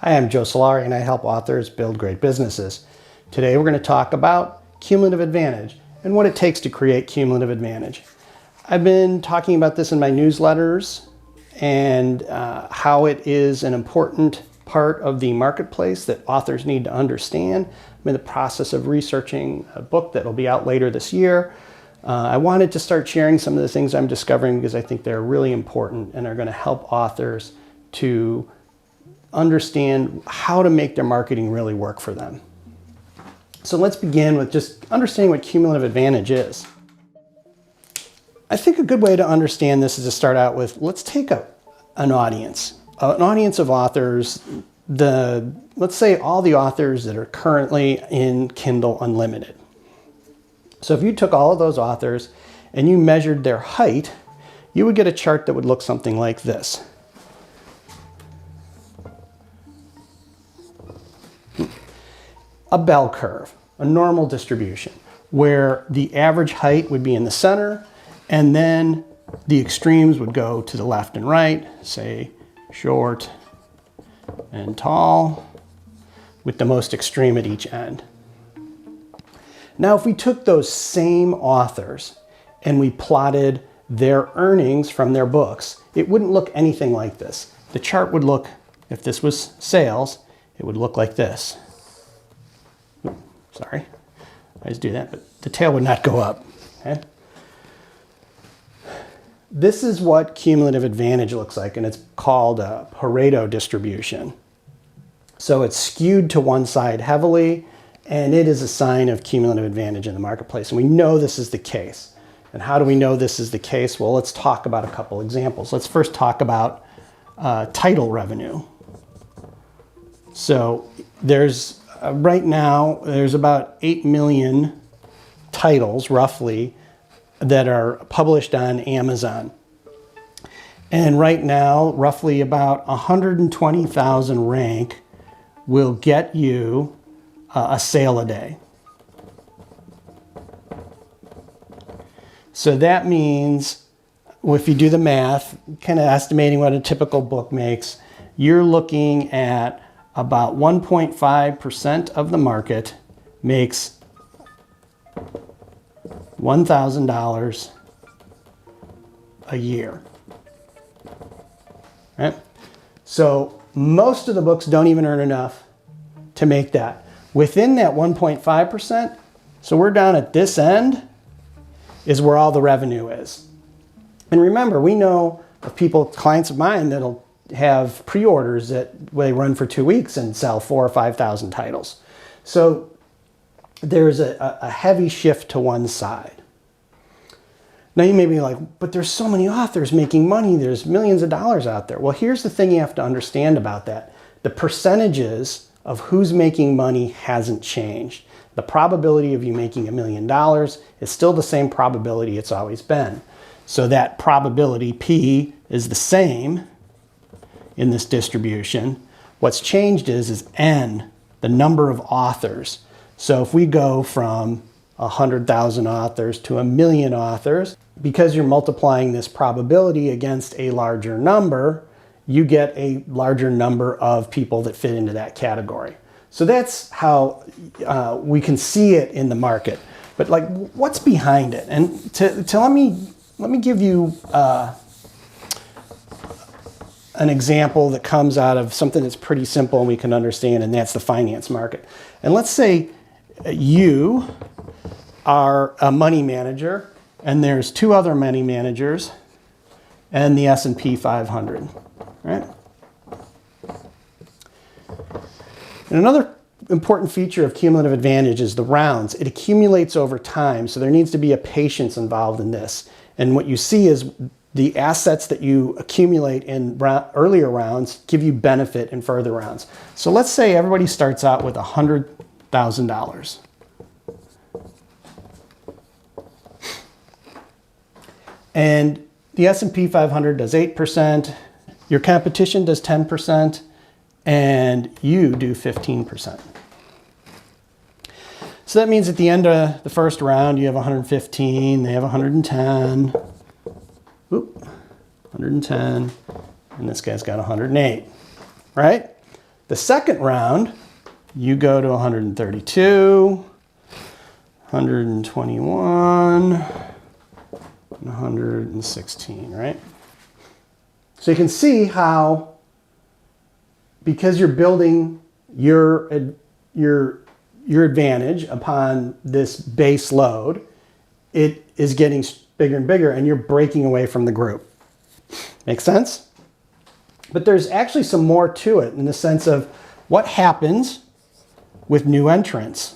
Hi, I'm Joe Solari and I help authors build great businesses. Today we're going to talk about cumulative advantage and what it takes to create cumulative advantage. I've been talking about this in my newsletters and how it is an important part of the marketplace that authors need to understand. I'm in the process of researching a book that will be out later this year. I wanted to start sharing some of the things I'm discovering because I think they're really important and are going to help authors to understand how to make their marketing really work for them. So let's begin with just understanding what cumulative advantage is. I think a good way to understand this is to start out with, let's take an audience of authors, let's say all the authors that are currently in Kindle Unlimited. So if you took all of those authors and you measured their height, you would get a chart that would look something like this. A bell curve, a normal distribution, where the average height would be in the center, and then the extremes would go to the left and right, say short and tall, with the most extreme at each end. Now, if we took those same authors and we plotted their earnings from their books, it wouldn't look anything like this. The chart would look, if this was sales, it would look like this. Sorry, I just do that, but the tail would not go up. Okay? This is what cumulative advantage looks like, and it's called a Pareto distribution. So it's skewed to one side heavily, and it is a sign of cumulative advantage in the marketplace. And we know this is the case. And how do we know this is the case? Well, let's talk about a couple examples. Let's first talk about title revenue. So there's right now, there's about 8 million titles, roughly, that are published on Amazon. And right now, roughly about 120,000 rank will get you a sale a day. So that means, if you do the math, kind of estimating what a typical book makes, you're looking at about 1.5% of the market makes $1,000 a year. Right? So most of the books don't even earn enough to make that. Within that 1.5%, so we're down at this end, is where all the revenue is. And remember, we know of people, clients of mine, that'll have pre-orders that they run for 2 weeks and sell 4,000 or 5,000 titles. So there's a heavy shift to one side. Now you may be like, but there's so many authors making money, there's millions of dollars out there. Well, here's the thing you have to understand about that. The percentages of who's making money hasn't changed. The probability of you making $1 million is still the same probability it's always been. So that probability, P, is the same in this distribution. What's changed is N, the number of authors. So if we go from 100,000 authors to 1 million authors, because you're multiplying this probability against a larger number, you get a larger number of people that fit into that category. So that's how we can see it in the market. But like, what's behind it? And let me give you an example that comes out of something that's pretty simple and we can understand, and that's the finance market. And let's say you are a money manager, and there's 2 other money managers and the S&P 500, right? And another important feature of cumulative advantage is the rounds. It accumulates over time, so there needs to be a patience involved in this. And what you see is the assets that you accumulate in earlier rounds give you benefit in further rounds. So let's say everybody starts out with $100,000. And the S&P 500 does 8%, your competition does 10%, and you do 15%. So that means at the end of the first round, you have 115, they have 110. Oop, 110, and this guy's got 108, right? The second round, you go to 132, 121, 116, right? So you can see how, because you're building your advantage upon this base load, it is getting bigger and bigger, and you're breaking away from the group. Make sense? But there's actually some more to it in the sense of what happens with new entrants.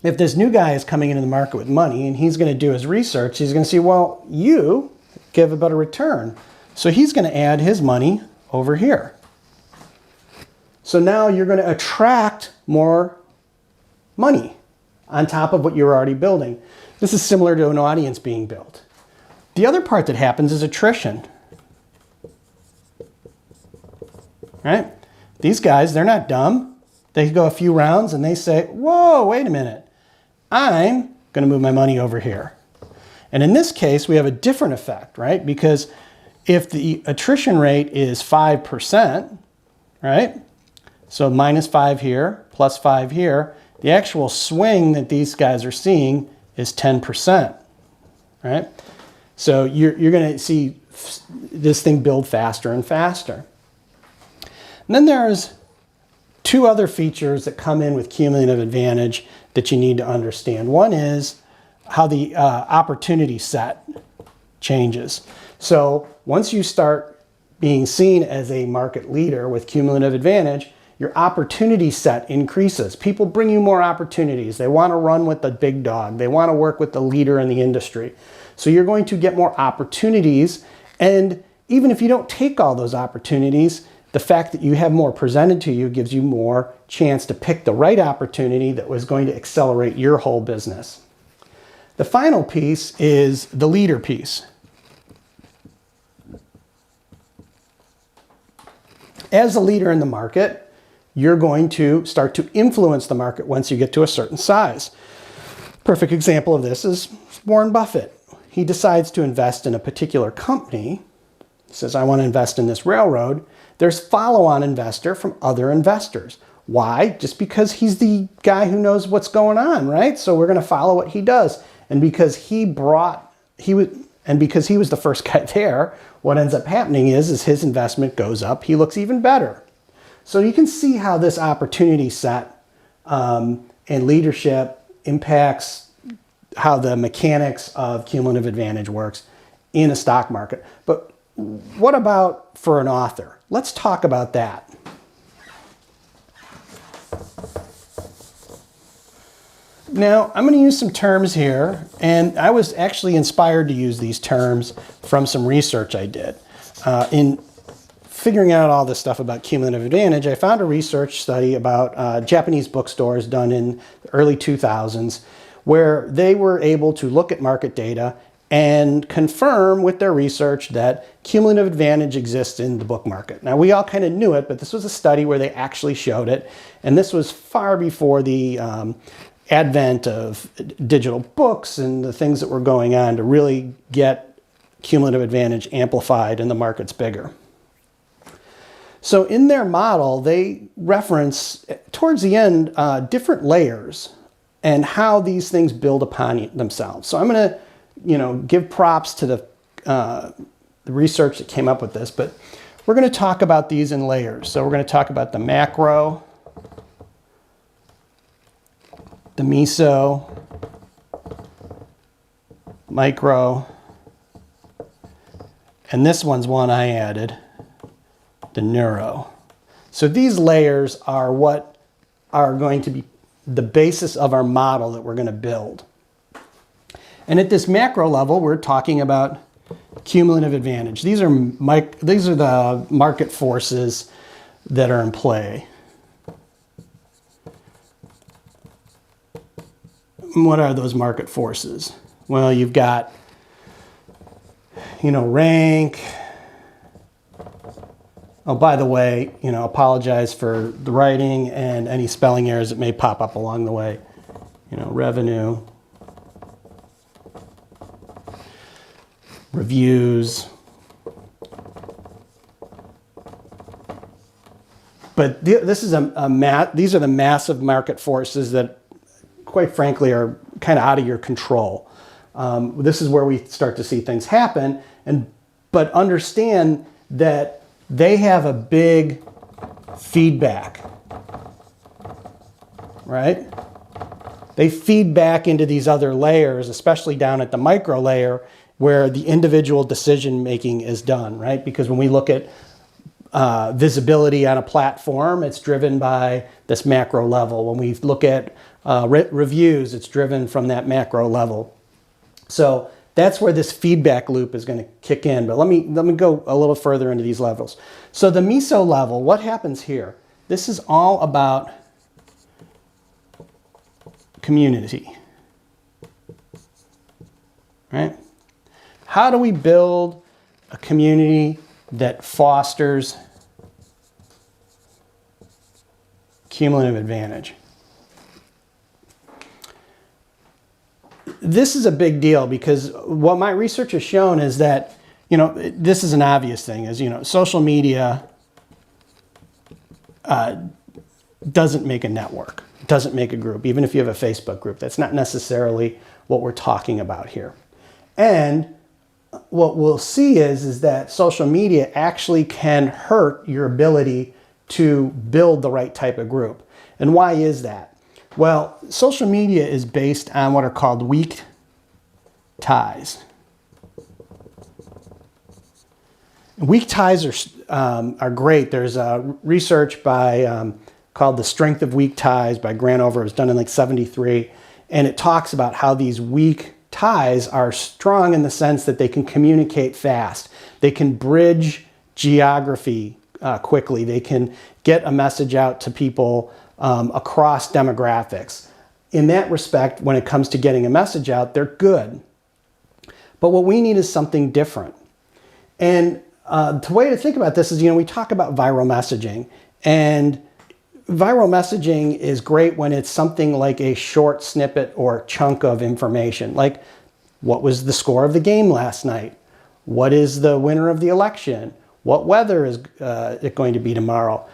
If this new guy is coming into the market with money and he's going to do his research, he's going to see, well, you give a better return. So he's going to add his money over here. So now you're going to attract more money on top of what you're already building. This is similar to an audience being built. The other part that happens is attrition. Right? These guys, they're not dumb. They go a few rounds and they say, whoa, wait a minute. I'm going to move my money over here. And in this case, we have a different effect, right? Because if the attrition rate is 5%, right? So -5 here, +5 here, the actual swing that these guys are seeing is 10%, right? So you're going to see this thing build faster and faster. And then there's two other features that come in with cumulative advantage that you need to understand. One is how the opportunity set changes. So once you start being seen as a market leader with cumulative advantage, your opportunity set increases. People bring you more opportunities. They want to run with the big dog. They want to work with the leader in the industry. So you're going to get more opportunities. And even if you don't take all those opportunities, the fact that you have more presented to you gives you more chance to pick the right opportunity that was going to accelerate your whole business. The final piece is the leader piece. As a leader in the market, you're going to start to influence the market once you get to a certain size. Perfect example of this is Warren Buffett. He decides to invest in a particular company. He says, I want to invest in this railroad. There's follow-on investor from other investors. Why? Just because he's the guy who knows what's going on, right? So we're going to follow what he does. And because he was the first guy there, what ends up happening is his investment goes up. He looks even better. So you can see how this opportunity set and leadership impacts how the mechanics of cumulative advantage works in a stock market. But what about for an author? Let's talk about that. Now, I'm going to use some terms here, and I was actually inspired to use these terms from some research I did. In figuring out all this stuff about cumulative advantage, I found a research study about Japanese bookstores done in the early 2000s, where they were able to look at market data and confirm with their research that cumulative advantage exists in the book market. Now, we all kind of knew it, but this was a study where they actually showed it, and this was far before the advent of digital books and the things that were going on to really get cumulative advantage amplified and the market's bigger. So in their model, they reference, towards the end, different layers and how these things build upon themselves. So I'm going to give props to the research that came up with this, but we're going to talk about these in layers. So we're going to talk about the macro, the meso, micro, and this one's one I added, the neuro. So these layers are what are going to be the basis of our model that we're going to build. And at this macro level, we're talking about cumulative advantage. These are the market forces that are in play. What are those market forces? Well, you've got, rank. Oh, by the way, apologize for the writing and any spelling errors that may pop up along the way. Revenue, reviews, But this is these are the massive market forces that, quite frankly, are kind of out of your control. This is where we start to see things happen, but understand that they have a big feedback, right? They feed back into these other layers, especially down at the micro layer where the individual decision making is done, right? Because when we look at visibility on a platform, it's driven by this macro level. When we look at reviews, it's driven from that macro level. So that's where this feedback loop is going to kick in. But let me go a little further into these levels. So the meso level, what happens here? This is all about community, right? How do we build a community that fosters cumulative advantage? This is a big deal because what my research has shown is that, this is an obvious thing, is, social media doesn't make a network, doesn't make a group, even if you have a Facebook group. That's not necessarily what we're talking about here. And what we'll see is that social media actually can hurt your ability to build the right type of group. And why is that? Well, social media is based on what are called weak ties. Weak ties are great. There's research by called The Strength of Weak Ties by Granover. It was done in like 73. And it talks about how these weak ties are strong in the sense that they can communicate fast. They can bridge geography quickly. They can get a message out to people across demographics. In that respect, when it comes to getting a message out, they're good. But what we need is something different. And the way to think about this is, we talk about viral messaging. And viral messaging is great when it's something like a short snippet or chunk of information. Like, what was the score of the game last night? What is the winner of the election? What weather is it going to be tomorrow?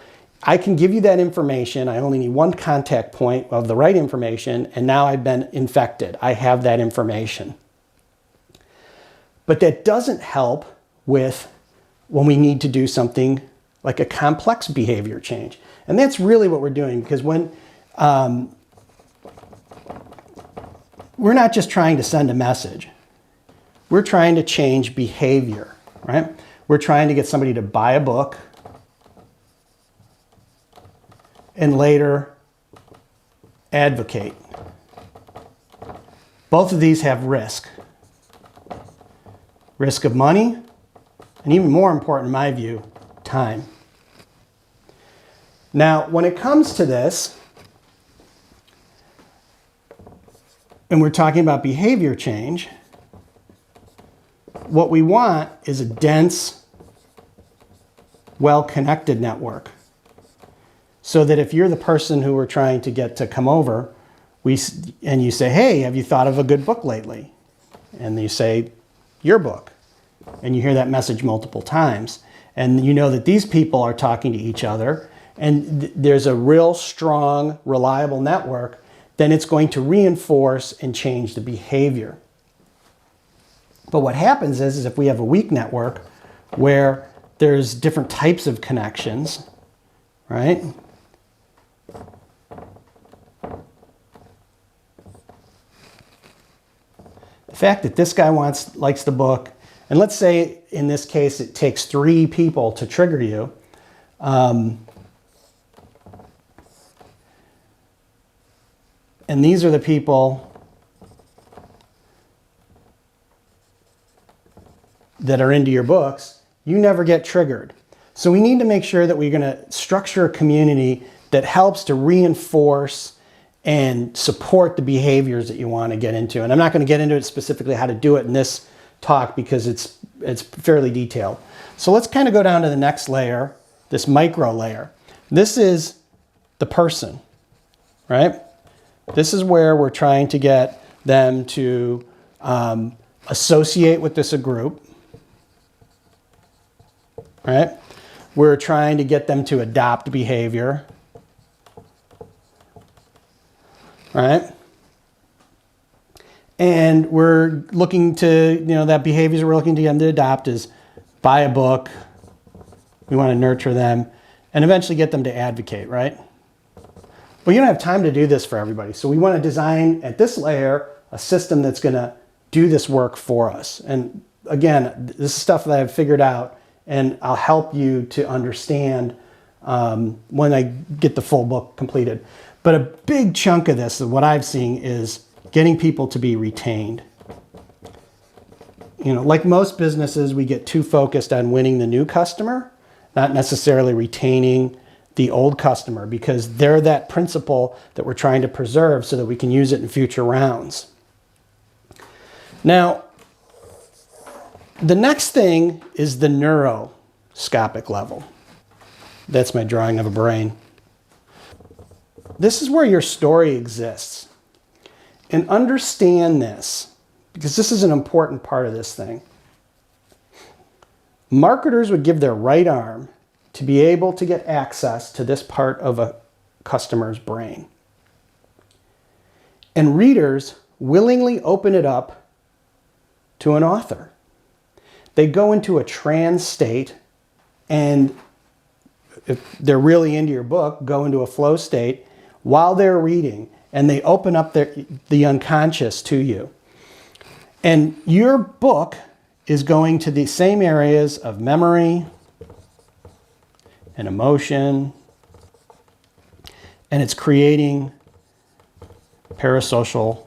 I can give you that information. I only need one contact point of the right information, and now I've been infected. I have that information. But that doesn't help with when we need to do something like a complex behavior change. And that's really what we're doing, because when we're not just trying to send a message, we're trying to change behavior, right? We're trying to get somebody to buy a book and later advocate. Both of these have risk. Risk of money, and even more important in my view, time. Now, when it comes to this, and we're talking about behavior change, what we want is a dense, well-connected network. So that if you're the person who we're trying to get to come over, and you say, hey, have you thought of a good book lately? And you say, your book. And you hear that message multiple times. And you know that these people are talking to each other, and there's a real strong, reliable network, then it's going to reinforce and change the behavior. But what happens is if we have a weak network where there's different types of connections, right? The fact that this guy likes the book, and let's say in this case it takes 3 people to trigger you, and these are the people that are into your books, you never get triggered. So we need to make sure that we're going to structure a community that helps to reinforce and support the behaviors that you want to get into. And I'm not going to get into it specifically how to do it in this talk because it's fairly detailed. So let's kind of go down to the next layer, this micro layer. This is the person, right? This is where we're trying to get them to associate with this group, right? we're trying to get them to adopt behavior, right? And we're looking to, that behaviors we're looking to get them to adopt is buy a book. We want to nurture them and eventually get them to advocate, right? Well, you don't have time to do this for everybody. So we want to design at this layer a system that's going to do this work for us. And again, this is stuff that I've figured out, and I'll help you to understand when I get the full book completed. But a big chunk of this, what I've seen, is getting people to be retained. Like most businesses, we get too focused on winning the new customer, not necessarily retaining the old customer, because they're that principle that we're trying to preserve so that we can use it in future rounds. Now, the next thing is the neuroscopic level. That's my drawing of a brain. This is where your story exists. And understand this, because this is an important part of this thing. Marketers would give their right arm to be able to get access to this part of a customer's brain. And readers willingly open it up to an author. They go into a trance state, and if they're really into your book, go into a flow state while they're reading, and they open up the unconscious to you. And your book is going to the same areas of memory and emotion, and it's creating parasocial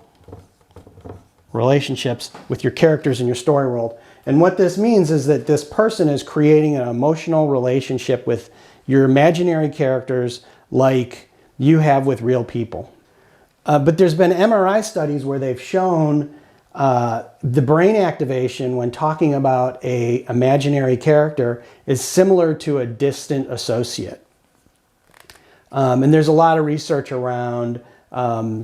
relationships with your characters in your story world. And what this means is that this person is creating an emotional relationship with your imaginary characters like you have with real people. But there's been MRI studies where they've shown the brain activation when talking about an imaginary character is similar to a distant associate. And there's a lot of research around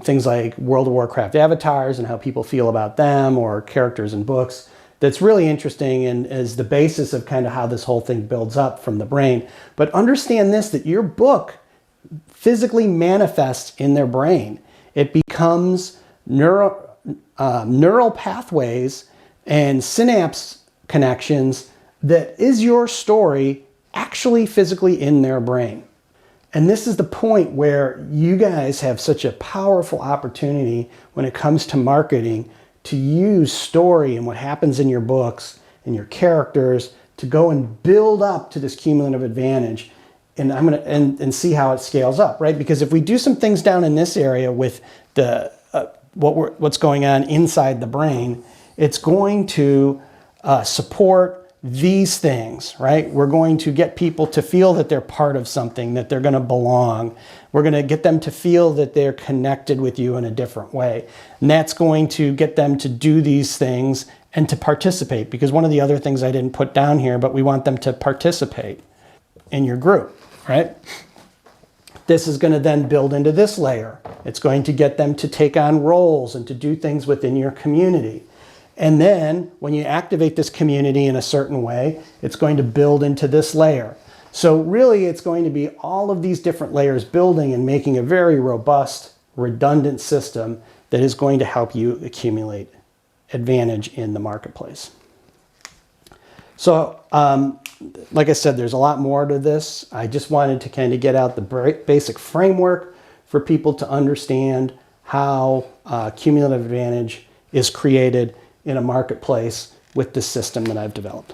things like World of Warcraft avatars and how people feel about them, or characters in books. That's really interesting and is the basis of kind of how this whole thing builds up from the brain. But understand this, that your book physically manifests in their brain. It becomes neural pathways and synapse connections that is your story actually physically in their brain. And this is the point where you guys have such a powerful opportunity when it comes to marketing to use story and what happens in your books and your characters to go and build up to this cumulative advantage. And I'm going to and see how it scales up, right? Because if we do some things down in this area with the what's going on inside the brain, it's going to support these things, right? We're going to get people to feel that they're part of something, that they're going to belong. We're going to get them to feel that they're connected with you in a different way. And that's going to get them to do these things and to participate, because one of the other things I didn't put down here, but we want them to participate in your group, right? This is going to then build into this layer. It's going to get them to take on roles and to do things within your community. And then when you activate this community in a certain way, it's going to build into this layer. So really, it's going to be all of these different layers building and making a very robust, redundant system that is going to help you accumulate advantage in the marketplace. So, like I said, there's a lot more to this. I just wanted to kind of get out the basic framework for people to understand how cumulative advantage is created in a marketplace with the system that I've developed.